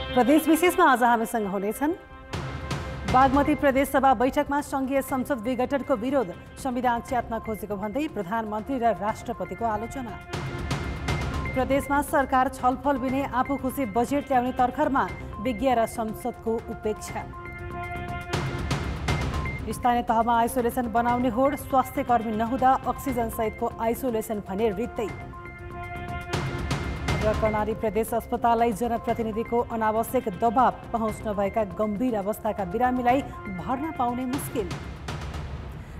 प्रदेश विशेषमा आज हामीसँग हुनेछन् बागमती प्रदेश सभा बैठकमा संघीय संसद विघटनको विरोध, संविधान च्यात्न खोजेको भन्दै प्रधानमन्त्री र राष्ट्रपतिको आलोचना। प्रदेशमा सरकार छलफल बिनै आफू खुसी बजेट ल्याउने तर्खरमा, विज्ञ र संसदको उपेक्षा। स्थानीय तहमा आइसोलेसन बनाउने होड, स्वास्थ्य कर्मी नहुँदा अक्सिजन सहितको आइसोलेसन भने रित्तै। र कर्णाली प्रदेश अस्पताललाई जनप्रतिनिधिको अनावश्यक दबाव, पहुँच नभएका गम्भीर अवस्थाका बिरामीलाई भर्ना पाउने मुस्किल।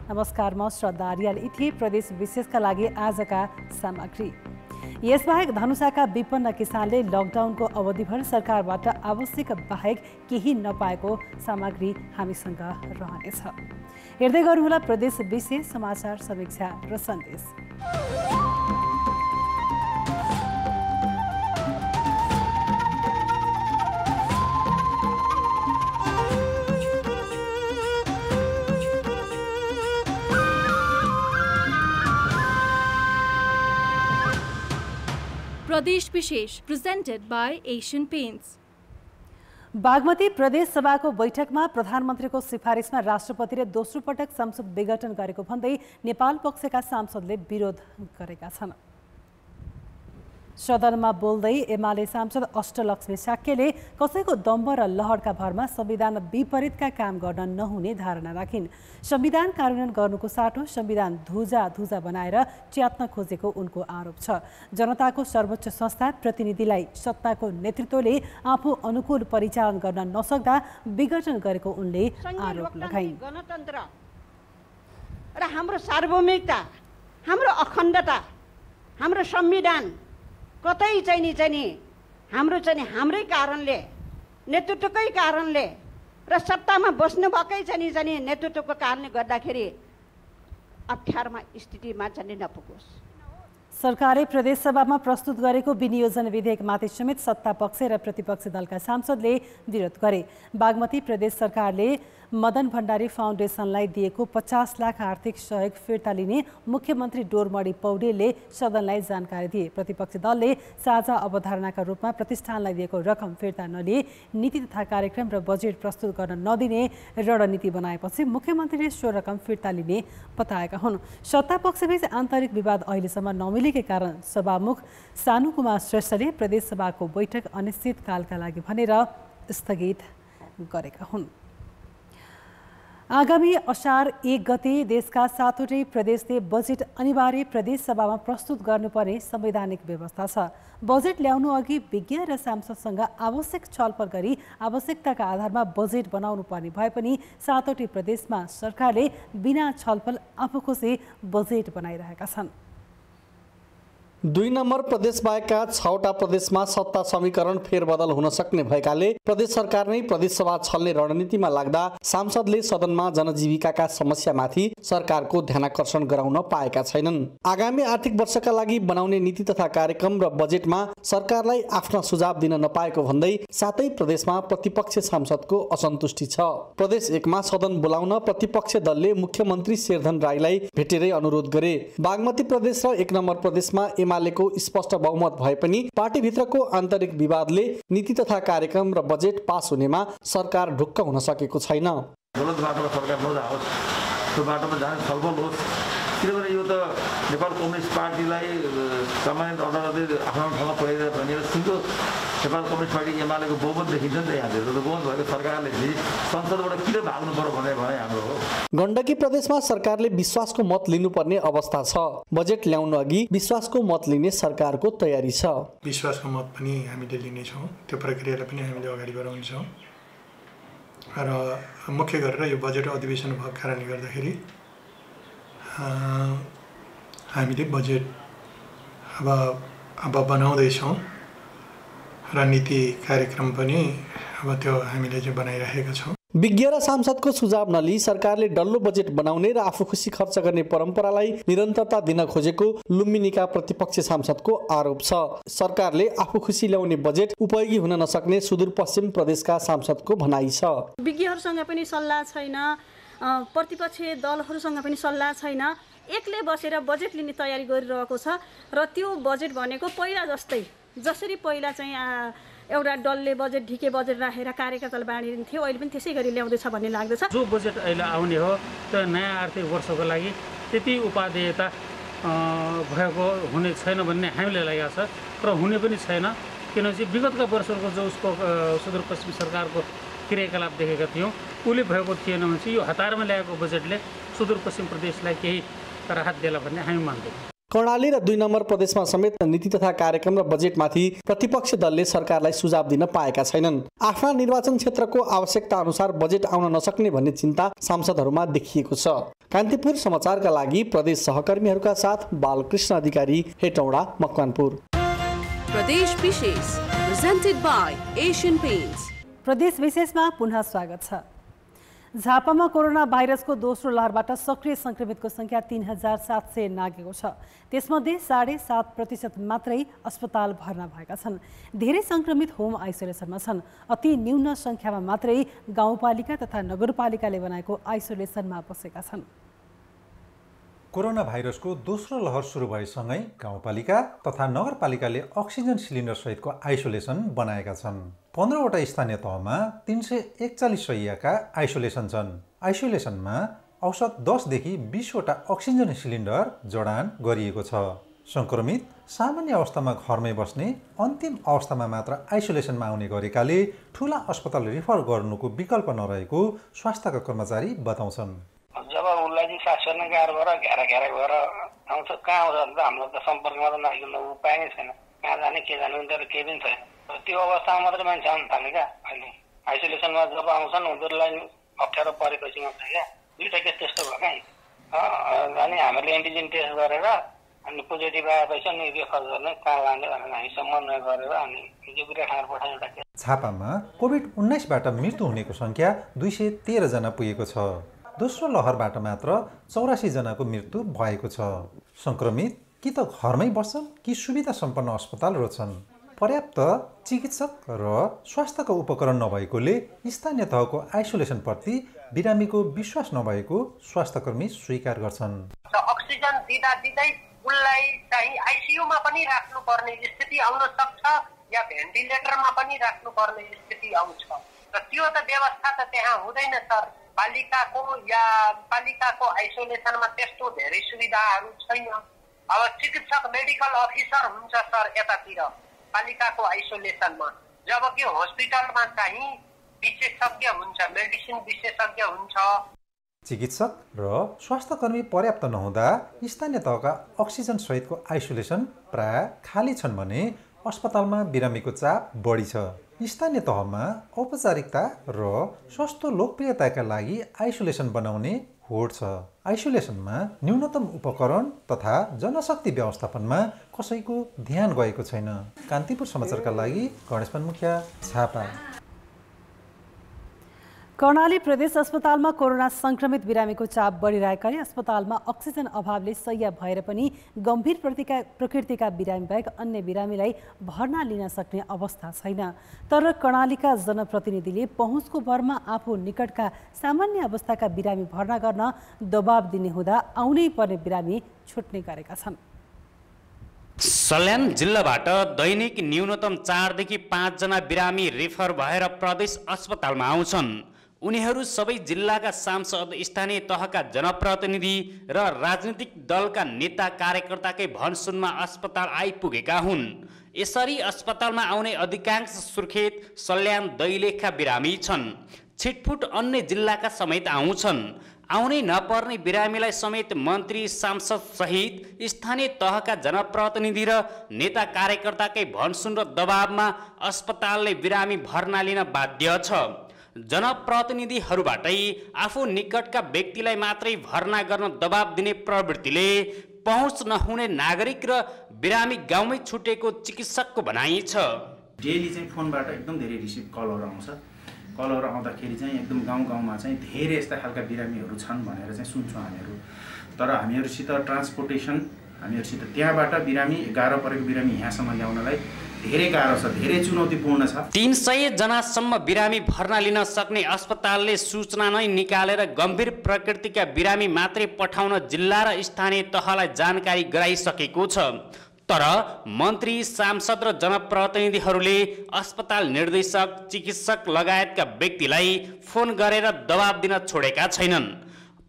नमस्कार, म श्रद्धा आर्याल। यी थिए प्रदेश विशेषका लागि आजका सामग्री। यसबाहेक धनुषाका विपन्न किसानले लकडाउनको अवधिभर सरकारबाट आवश्यक बाहेक केही नपाएको सामग्री हामीसँग रहनेछ। हेर्दै गर्नुहोला प्रदेश विशेष समाचार समीक्षा र सन्देश। प्रदेश विशेष presented by Asian paints. Bagmati प्रदेश सभाको बैठकमा प्रधानमन्त्रीको सिफारिसमा राष्ट्रपतिले दोस्रो पटक संसद विघटन गरेको भन्दै नेपाल पक्षका सांसदले विरोध गरेका छन्। सदनमा बोल्दै एमाले सांसद अष्टलक्ष्मी साक्यले कसैको दम्ब र लहरका भरमा संविधान विपरीतका काम गर्न नहुने धारणा राखिन्। संविधान कार्यान्वयन गर्नुको साटो संविधान धुजा बनाएर च्यात्न खोजेको उनको आरोप छ। जनताको सर्वोच्च संस्था प्रतिनिधिलाई सत्ताको नेतृत्वले आफू अनुकूल परिचालन गर्न नसक्दा विघटन गरेको उनले आरोप लगाइन्। गणतन्त्र र हाम्रो सार्वभौमिकता, हाम्रो अखण्डता, हाम्रो संविधान कतै हाम्रै कारणले, नेतृत्वकै कारणले र सत्तामा बस्नु भएकै नेतृत्वको कारणले गर्दाखेरि अप्ठ्यारोमा स्थितिमा नपुगोस्। सरकारले प्रदेश सभामा प्रस्तुत गरेको विनियोजन विधेयकमाथि समेत सत्ता पक्ष र प्रतिपक्षी दलका सांसदले विरोध गरे। बागमती प्रदेश सरकारले मदन भण्डारी फाउन्डेसनलाई दिएको 50 लाख आर्थिक सहयोग फिर्ता लिने मुख्यमन्त्री डोरमणी पौडेलले सदनलाई जानकारी दिए। प्रतिपक्षी दलले साझा अवधारणाका रूपमा प्रतिष्ठानलाई दिएको रकम फिर्ता नलिए नीति तथा कार्यक्रम र बजेट प्रस्तुत गर्न नदिने रणनीति बनाएपछि मुख्यमन्त्रीले सो रकम फिर्ता लिने बताएका हुन्। सत्ता पक्षबीच आन्तरिक विवाद अहिलेसम्म नमिलेकै कारण सभामुख सानु कुमार श्रेष्ठले प्रदेश सभाको बैठक अनिश्चितकालका लागि भनेर स्थगित गरेका हुन्। आगामी असार 1 गते देशका 7वटै प्रदेशले बजेट अनिवार्य प्रदेश सभामा प्रस्तुत गर्नुपर्ने संवैधानिक व्यवस्था छ। बजेट ल्याउनु अघि विज्ञ र सांसदसँग आवश्यक छलफल गरी आवश्यकताका आधारमा बजेट बनाउनु पर्ने भए पनि 7वटै प्रदेशमा सरकारले बिना छलफल आफूखुसी बजेट बनाइरहेका छन्। 2 नम्बर प्रदेश बाहेकका 6वटा प्रदेशमा सत्ता समीकरण फेरबदल हुन सक्ने भएकाले प्रदेश सरकार नै प्रदेश सभा छल्ने रणनीतिमा लाग्दा सांसदले सदनमा जनजीविकाका समस्यामाथि सरकारको ध्यानाकर्षण गराउन पाएका छैनन्। आगामी आर्थिक वर्षका लागि बनाउने नीति तथा कार्यक्रम र बजेटमा सरकारलाई आफ्ना सुझाव दिन नपाएको भन्दै 7 प्रदेशमा प्रतिपक्ष सांसदको असन्तुष्टि छ। प्रदेश 1 मा सदन बोलाउन प्रतिपक्ष दलले मुख्यमन्त्री शेरधन राईलाई भेटेरै अनुरोध गरे। बागमती प्रदेश र 1 नम्बर प्रदेशमा एमालेको स्पष्ट बहुमत भए पनि पार्टीभित्रको आन्तरिक विवादले नीति तथा कार्यक्रम र बजेट पास हुनेमा सरकार ढुक्क हुन सकेको छैन। गलत बाटोमा सरकार नजाओस्, त्यो बाटोमा जाने छलफल होस्। किनभने यो त नेपाल कम्युनिस्ट पार्टीलाई सामान्य अदालतले आफ्नो ठाउँमा पुर्याइदिएर भनेर सिङ्गो नेपाल कम्युनिस्ट पार्टी एमालेको बहुमत देखिन्छ नि त। यहाँ त्यो बहुमत भएको सरकारले संसदबाट किन भाग्नु पर्यो भने हाम्रो हो। गण्डकी प्रदेशमा सरकारले विश्वासको मत लिनुपर्ने अवस्था छ। बजेट ल्याउनु अघि विश्वासको मत लिने सरकारको तयारी छ। विश्वासको मत पनि हामीले लिनेछौँ, त्यो प्रक्रियालाई पनि हामीले अगाडि बढाउनेछौँ र मुख्य गरेर यो बजेट अधिवेशन भएको कारणले गर्दाखेरि हामीले बजेट अब बनाउँदैछौँ र नीति कार्यक्रम पनि अब त्यो हामीले चाहिँ बनाइरहेका छौँ। विज्ञ र सांसदको सुझाव नलिई सरकारले डल्लो बजेट बनाउने र आफू खुसी खर्च गर्ने परम्परालाई निरन्तरता दिन खोजेको लुम्बिनीका प्रतिपक्ष सांसदको आरोप छ। सरकारले आफू खुसी ल्याउने बजेट उपयोगी हुन नसक्ने सुदूरपश्चिम प्रदेशका सांसदको भनाइ छ। विज्ञहरूसँग पनि सल्लाह छैन, प्रतिपक्षीय दलहरूसँग पनि सल्लाह छैन, एकले बसेर बजेट लिने तयारी गरिरहेको छ र त्यो बजेट भनेको पहिला जस्तै जसरी पहिला चाहिँ एउटा दलले बजेट ढिके बजेट राखेर कार्यकाल बाँडिन्थ्यो, अहिले पनि त्यसै गरी ल्याउँदैछ भन्ने लाग्दछ। जो बजेट अहिले आउने हो त्यो नयाँ आर्थिक वर्षको लागि त्यति उपादेयता भएको हुने छैन भन्ने हामीले लागेको छ र हुने पनि छैन, किनभने विगतका वर्षहरूको जो उसको सुदूरपश्चिम सरकारको क्रियाकलाप देखेका थियौँ उसले भएको थिएन भने चाहिँ यो हतारमा ल्याएको बजेटले सुदूरपश्चिम प्रदेशलाई केही राहत देला भन्ने हामी मान्दैनौँ। कर्णाली र 2 नम्बर प्रदेशमा समेत नीति तथा कार्यक्रम र बजेटमाथि प्रतिपक्ष दलले सरकारलाई सुझाव दिन पाएका छैनन्। आफ्ना निर्वाचन क्षेत्रको आवश्यकता अनुसार बजेट आउन नसक्ने भन्ने चिन्ता सांसदहरूमा देखिएको छ। कान्तिपुर समाचारका लागि प्रदेश सहकर्मीहरूका साथ बालकृष्ण अधिकारी, हेटौडा, मकवानपुर। प्रदेश विशेष प्रेजेन्टेड बाय एशियन पेन्ट्स। प्रदेश विशेषमा पुनः स्वागत छ। झापामा कोरोना भाइरसको दोस्रो लहरबाट सक्रिय संक्रमितको संख्या 3700 नागेको छ। त्यसमध्ये 7.5% मात्रै अस्पताल भर्ना भएका छन्। धेरै संक्रमित होम आइसोलेसनमा छन्। अति न्यून संख्यामा मात्रै गाउँपालिका तथा नगरपालिकाले बनाएको आइसोलेसनमा बसेका छन्। कोरोना भाइरसको दोस्रो लहर सुरु भएसँगै गाउँपालिका तथा नगरपालिकाले अक्सिजन सिलिन्डर सहितको आइसोलेसन बनाएका छन्। 15वटा स्थानीय तहमा 341 शय्याका आइसोलेसन छन्। आइसोलेसनमा औसत 10 देखि 20वटा अक्सिजन सिलिन्डर जडान गरिएको छ। संक्रमित सामान्य अवस्थामा घरमै बस्ने, अन्तिम अवस्थामा मात्र आइसोलेसनमा आउने गरेकाले ठुला अस्पताल रिफर गर्नुको विकल्प नरहेको स्वास्थ्यका कर्मचारी बताउँछन्। जब उसलाई चाहिँ सास फेर्न गाह्रो भएर घेरा भएर आउँछ, कहाँ आउँछ भने त हाम्रो त सम्पर्कमा त नआइकन उपाय नै छैन। कहाँ जाने के जाने उनीहरू केही पनि छैन। त्यो अवस्थामा मात्रै मान्छे आउनु थाल्यो क्या। अहिले आइसोलेसनमा जब आउँछन् उनीहरूलाई अप्ठ्यारो परेपछि मात्रै क्या। 2टा केस त्यस्तो भयो क्या। अनि हामीले एन्टिजेन टेस्ट गरेर अनि पोजिटिभ आएपछि अनि रेफर गर्ने कहाँ लाने भनेर हामी समन्वय गरेर अनि जोगिरा ठाउँ पठाउने एउटा केस। झापामा कोभिड-19बाट मृत्यु हुनेको संख्या 213 जना पुगेको छ। दोस्रो लहरबाट मात्र 84 जनाको मृत्यु भएको छ। संक्रमित कि त घरमै बस्छन् कि सुविधा सम्पन्न अस्पताल रोज्छन्। पर्याप्त चिकित्सक र स्वास्थ्यको उपकरण नभएकोले स्थानीय तहको आइसोलेसनप्रति बिरामीको विश्वास नभएको स्वास्थ्यकर्मी स्वीकार गर्छन्। अक्सिजन दिँदै उसलाई चाहिँ आइसियुमा पनि राख्नुपर्ने स्थिति आउन सक्छ या भेन्टिलेटरमा पनि राख्नुपर्ने स्थिति आउँछ र त्यो त व्यवस्था त त्यहाँ हुँदैन सर। पालिकाको आइसोलेसनमा त्यस्तो धेरै सुविधाहरू छैन। अब चिकित्सक मेडिकल अफिसर हुन्छ सर यतातिर पालिकाको आइसोलेसनमा, जबकि हस्पिटलमा चाहिँ विशेषज्ञ हुन्छ, मेडिसिन विशेषज्ञ हुन्छ। चिकित्सक र स्वास्थ्यकर्मी पर्याप्त नहुँदा स्थानीय तहका अक्सिजन सहितको आइसोलेसन प्राय खाली छन् भने अस्पतालमा बिरामीको चाप बढी छ। स्थानीय तहमा औपचारिकता र सस्तो लोकप्रियताका लागि आइसोलेसन बनाउने होड छ। आइसोलेसनमा न्यूनतम उपकरण तथा जनशक्ति व्यवस्थापनमा कसैको ध्यान गएको छैन। कान्तिपुर समाचारका लागि गणेशमान मुखिया, झापा। कर्णाली प्रदेश अस्पतालमा कोरोना संक्रमित बिरामीको चाप बढिरहेकाले अस्पतालमा अक्सिजन अभावले शय्या भएर पनि गम्भीर प्रकृतिका बिरामी बाहेक अन्य बिरामीलाई भर्ना लिन सक्ने अवस्था छैन। तर कर्णालीका जनप्रतिनिधिले पहुँचको भरमा आफू निकटका सामान्य अवस्थाका बिरामी भर्ना गर्न दबाब दिने हुँदा आउनै पर्ने बिरामी छुट्ने गरेका छन्। सल्यान जिल्लाबाट दैनिक न्यूनतम 4 देखि 5 जना बिरामी रेफर भएर प्रदेश अस्पतालमा आउँछन्। उनीहरू सबै जिल्लाका सांसद, स्थानीय तहका जनप्रतिनिधि र राजनीतिक दलका नेता कार्यकर्ताकै भनसुनमा अस्पताल आइपुगेका हुन्। यसरी अस्पतालमा आउने अधिकांश सुर्खेत, सल्यान, दैलेखका बिरामी छन्। छिटफुट अन्य जिल्लाका समेत आउँछन्। आउनै नपर्ने बिरामीलाई समेत मन्त्री, सांसद सहित स्थानीय तहका जनप्रतिनिधि र नेता कार्यकर्ताकै भनसुन र दबावमा अस्पतालले बिरामी भर्ना लिन बाध्य छ। जनप्रतिनिधिहरूबाटै आफू निकटका व्यक्तिलाई मात्रै भर्ना गर्न दबाब दिने प्रवृत्तिले पहुँच नहुने नागरिक र बिरामी गाउँमै छुटेको चिकित्सकको भनाइ छ। डेली चाहिँ फोनबाट एकदम धेरै रिसिभ कलहरू आउँछ। कलहरू आउँदाखेरि चाहिँ एकदम गाउँमा चाहिँ धेरै यस्ता खालका बिरामीहरू छन् भनेर चाहिँ सुन्छौँ हामीहरू। तर हामीहरूसित ट्रान्सपोर्टेसन, हामीहरूसित त्यहाँबाट बिरामी गाह्रो परेको बिरामी यहाँसम्म ल्याउनलाई धेरै गाह्रो छ, धेरै चुनौतीपूर्ण छ। 300 जनासम्म बिरामी भर्ना लिन सक्ने अस्पतालले सूचना नै निकालेर गम्भीर प्रकृतिका बिरामी मात्रै पठाउन जिल्ला र स्थानीय तहलाई जानकारी गराइसकेको छ। तर मन्त्री, सांसद र जनप्रतिनिधिहरूले अस्पताल निर्देशक, चिकित्सक लगायतका व्यक्तिलाई फोन गरेर दबाब दिन छोडेका छैनन्।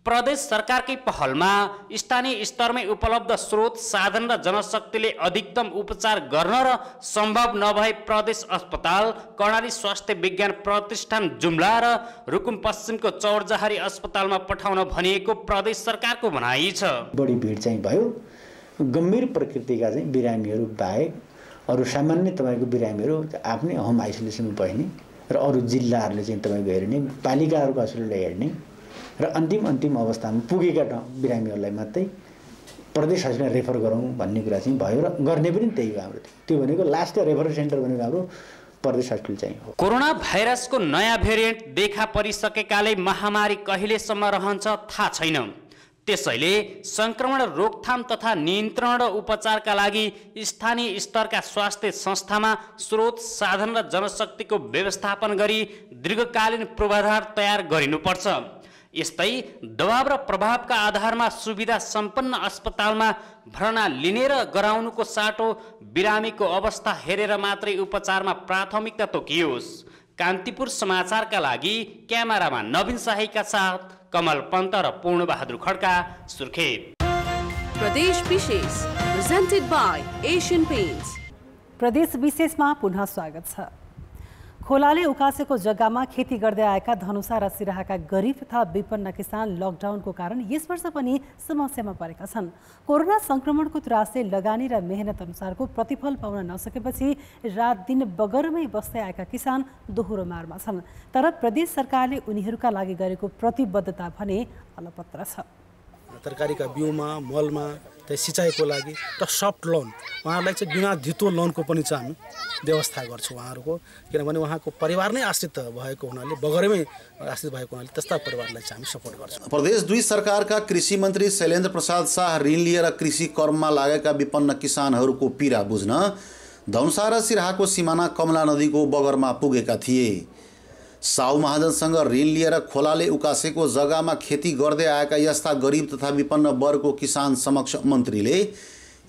प्रदेश सरकारकै पहलमा स्थानीय स्तरमै उपलब्ध स्रोत, साधन र जनशक्तिले अधिकतम उपचार गर्न र सम्भव नभए प्रदेश अस्पताल, कर्णाली स्वास्थ्य विज्ञान प्रतिष्ठान जुम्ला र रुकुम पश्चिमको चौरजहारी अस्पतालमा पठाउन भनिएको प्रदेश सरकारको भनाइ छ। बढी भिड चाहिँ भयो, गम्भीर प्रकृतिका चाहिँ बिरामीहरू बाहेक अरू सामान्य तपाईँको बिरामीहरू आफ्नै होम आइसोलेसनमा बस्ने र अरू जिल्लाहरूले चाहिँ तपाईँको हेर्ने, पालिकाहरूको हस्पिटललाई हेर्ने र अन्तिम अवस्थामा पुगेका बिरामीहरूलाई मात्रै प्रदेश हस्पिटल रेफर गरौँ भन्ने कुरा चाहिँ भयो र गर्ने पनि त्यही हो हाम्रो। त्यो भनेको लास्ट रेफरल सेन्टर भनेको हाम्रो प्रदेश हस्पिटल चाहिँ हो। कोरोना भाइरसको नयाँ भेरिएन्ट देखा परिसकेकाले महामारी कहिलेसम्म रहन्छ थाहा छैन। त्यसैले संक्रमण रोकथाम तथा नियन्त्रण र उपचारका लागि स्थानीय स्तरका स्वास्थ्य संस्थामा स्रोत, साधन र जनशक्तिको व्यवस्थापन गरी दीर्घकालीन पूर्वाधार तयार गरिनुपर्छ। यस्तै दबाव र प्रभावका आधारमा सुविधा सम्पन्न अस्पतालमा भर्ना लिने र गराउनुको साटो बिरामीको अवस्था हेरेर मात्रै उपचारमा प्राथमिकता तोकियोस्। कान्तिपुर समाचारका लागि क्यामेरामा नवीन शाहीका साथ कमल पन्त र पूर्ण बहादुर खड्का, सुर्खेत। प्रदेश विशेष प्रेजेन्टेड बाय एशियन पेन्ट्स। प्रदेश विशेषमा पुनः स्वागत छ। खोलाले उकासेको जग्गामा खेती गर्दै आएका धनुषा र सिराहाका गरिब तथा विपन्न किसान लकडाउनको कारण यस वर्ष पनि समस्यामा परेका छन्। कोरोना संक्रमणको त्रासले लगानी र मेहनत अनुसारको प्रतिफल पाउन नसकेपछि रात दिन बगरमै बस्दै आएका किसान दोहोरो मारमा छन्। तर प्रदेश सरकारले उनीहरूका लागि गरेको प्रतिबद्धता भने अलपत्र छ। तरकारीका बिउमा, मलमा, सिँचाइको लागि र सफ्ट लोन उहाँहरूलाई चाहिँ बिना धितो लोनको पनि चाहिँ हामी व्यवस्था गर्छौँ उहाँहरूको, किनभने उहाँको परिवार नै आश्रित भएको हुनाले, बगरमै आश्रित भएको हुनाले त्यस्ता परिवारलाई चाहिँ हामी सपोर्ट गर्छौँ। प्रदेश 2 सरकारका कृषि मन्त्री शैलेन्द्र प्रसाद शाह ऋण लिएर कृषि कर्ममा लागेका विपन्न किसानहरूको पीडा बुझ्न धनुषा र सिराहाको सिमाना कमला नदीको बगरमा पुगेका थिए। साहु महाजनसँग ऋण लिएर खोलाले उकासेको जग्गामा खेती गर्दै आएका यस्ता गरिब तथा विपन्न वर्गको किसान समक्ष मन्त्रीले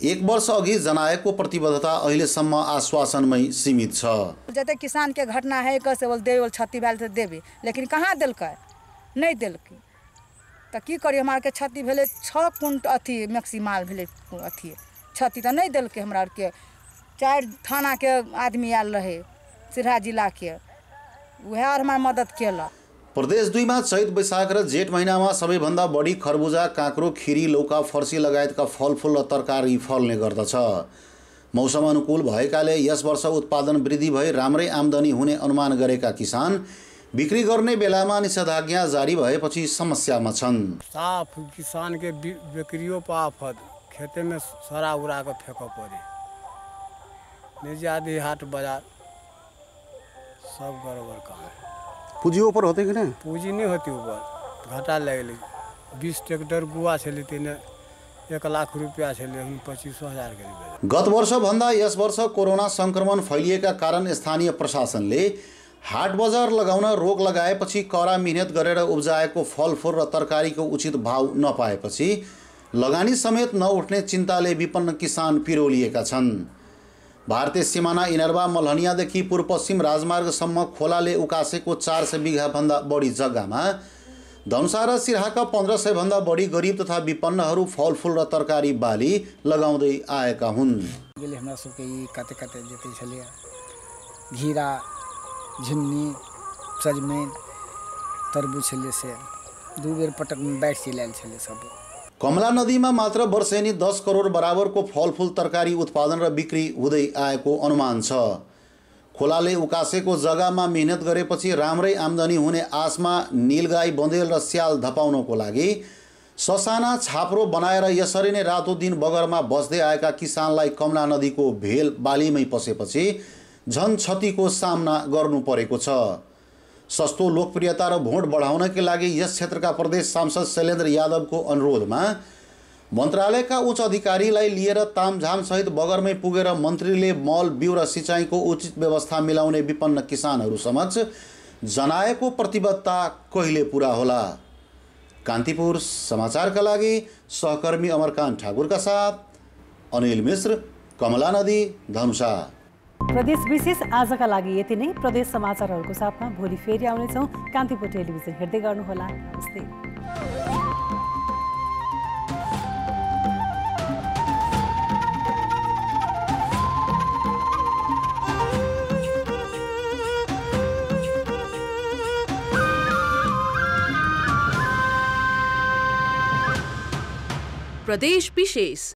1 वर्ष अघि जनाएको प्रतिबद्धता अहिलेसम्म आश्वासनमै सीमित छ। जते किसान के घटना है कैसे बोल देवे क्षति भेल त देबे, लेकिन कहाँ देलकै, नहीं देलकै त की करी। हमरा के क्षति भेले 6 कुंट अथी मैक्सिमल भेले अथी क्षति त नहीं देलकै। हमरा के 4 थाना के आदमी आयल रहे सिराहा जिला के, वह हमार मदद केला। प्रदेश 2 मा चैत, वैशाख र जेठ महिनामा सबैभन्दा बढी खरबुजा, काँक्रो, खिरी, लौका, फर्सी लगायतका फलफुल र तरकारी फल्ने गर्दछ। मौसम अनुकूल भएकाले यस वर्ष उत्पादन वृद्धि भई राम्रै आम्दानी हुने अनुमान गरेका किसान बिक्री गर्ने बेलामा निषेधाज्ञा जारी भएपछि समस्यामा छन्। साफ किसान के बिक्रियों पर आफत, खेते में सरा उड़ा के फेंक पड़े, निजी आदि हाट बाजार सब गड़बड़ काम है। पूंजी ऊपर होते कि नहीं? पूंजी नहीं होती ऊपर, घाटा लगेली। 20 ट्रैक्टर गुआ छे तीन 1 लाख रुपया छे, 25,000 के। गत वर्ष भन्दा यस वर्ष कोरोना संक्रमण फैलिएका कारण स्थानीय प्रशासनले हाट बजार लगाउन रोक लगाएपछि कडा मेहनत गरेर उब्जाएको फलफुल र तरकारीको उचित भाव नपाएपछि लगानी समेत नउठ्ने चिन्ताले विपन्न किसान पिरोलिएका छन्। भारतीय सिमाना इनरवा मलहनियादेखि पूर्व पश्चिम राजमार्गसम्म खोलाले उकासेको 400 बिघा भन्दा बढी जग्गामा धनुषा र सिराहाका 1500 भन्दा बढी गरिब तथा विपन्नहरू फलफुल र तरकारी बाली लगाउँदै आएका हुन्। हमरा सबके ई काते काते जते छलिया घिरा, झिन्नी, सजमैन, तरबूज छले से 2 बेर पटक में बैठ चिलायल छले सब। कमला नदीमा मात्र वर्षेनी 10 करोड बराबरको फलफुल तरकारी उत्पादन र बिक्री हुँदै आएको अनुमान छ। खोलाले उकासेको जग्गामा मेहनत गरेपछि राम्रै आम्दानी हुने आशमा नीलगाई, बँदेल र स्याल धपाउनको लागि ससाना छाप्रो बनाएर यसरी नै रातो दिन बगरमा बस्दै आएका किसानलाई कमला नदीको भेल बालीमै पसेपछि झन क्षतिको सामना गर्नु परेको छ। सस्तो लोकप्रियता र भोट बढाउनका लागि यस क्षेत्रका प्रदेश सांसद शैलेन्द्र यादवको अनुरोधमा मन्त्रालयका उच्च अधिकारीलाई लिएर तामझाम सहित बगरमै पुगेर मन्त्रीले मल, बिउ र सिँचाइको उचित व्यवस्था मिलाउने विपन्न किसानहरू समक्ष जनाएको प्रतिबद्धता कहिले पूरा होला? कान्तिपुर समाचारका लागि सहकर्मी अमरकान्त ठाकुरका साथ अनिल मिश्र, कमला नदी, धनुषा। प्रदेश विशेष आजका लागि यति नै। प्रदेश समाचारहरूको साथमा भोलि फेरि आउनेछौँ। कान्तिपुर टेलिभिजन हेर्दै गर्नुहोला। नमस्ते। प्रदेश विशेष